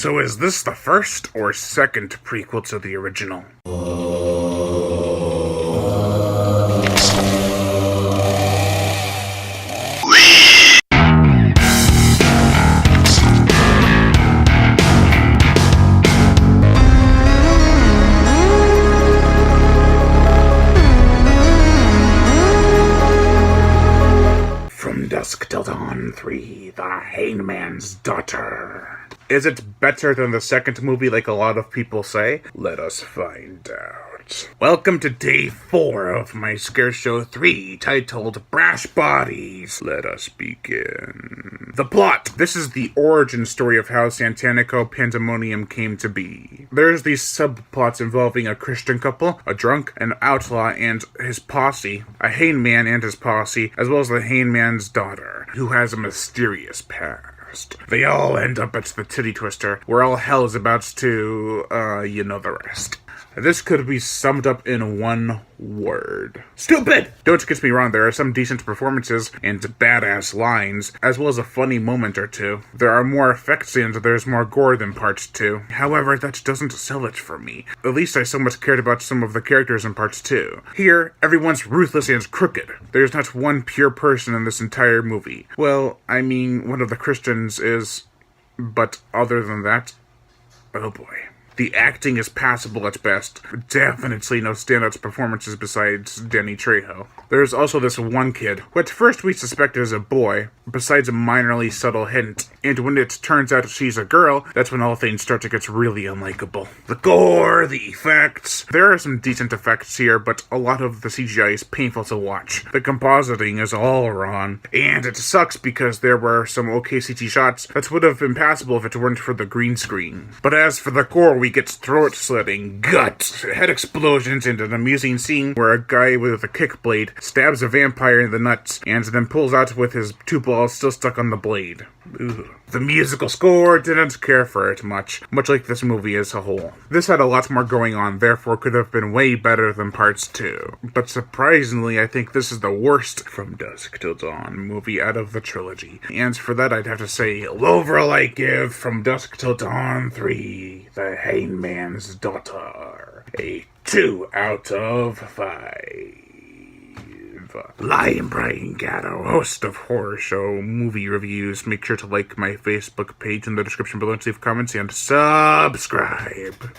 So is this the first or second prequel to the original? From Dusk Till Dawn 3, The Hangman's Daughter. Is it better than the second movie like a lot of people say? Let us find out. Welcome to day 4 of my Scare Show 3, titled Brash Bodies. Let us begin. The plot. This is the origin story of how Santanico Pandemonium came to be. There's these subplots involving a Christian couple, a drunk, an outlaw, and his posse, a hangman and his posse, as well as the hangman's daughter, who has a mysterious past. They all end up at the Titty Twister, where all hell is about to, you know the rest. This could be summed up in one word. Stupid! Don't get me wrong, there are some decent performances and badass lines, as well as a funny moment or two. There are more effects and there's more gore than Part 2. However, that doesn't sell it for me. At least I so much cared about some of the characters in Part 2. Here, everyone's ruthless and crooked. There's not one pure person in this entire movie. Well, I mean, one of the Christians is... But other than that, oh boy. The acting is passable at best. Definitely no standout performances besides Danny Trejo. There's also this one kid, who at first we suspect is a boy, besides a minorly subtle hint. And when it turns out she's a girl, that's when all things start to get really unlikable. The gore, the effects. There are some decent effects here, but a lot of the CGI is painful to watch. The compositing is all wrong. And it sucks because there were some okay CG shots that would have been passable if it weren't for the green screen. But as for the gore, we get throat slitting, guts, head explosions, and an amusing scene where a guy with a kick blade stabs a vampire in the nuts and then pulls out with his 2 balls still stuck on the blade. Ugh. The musical score didn't care for it much like this movie as a whole. This had a lot more going on, therefore could have been way better than Parts 2. But surprisingly, I think this is the worst From Dusk Till Dawn movie out of the trilogy. And for that, I'd have to say, Lovril I give From Dusk Till Dawn 3, The Hangman's Daughter, a 2 out of 5. I am Brian Gatto, host of Horror Show Movie Reviews. Make sure to like my Facebook page in the description below to leave comments and subscribe.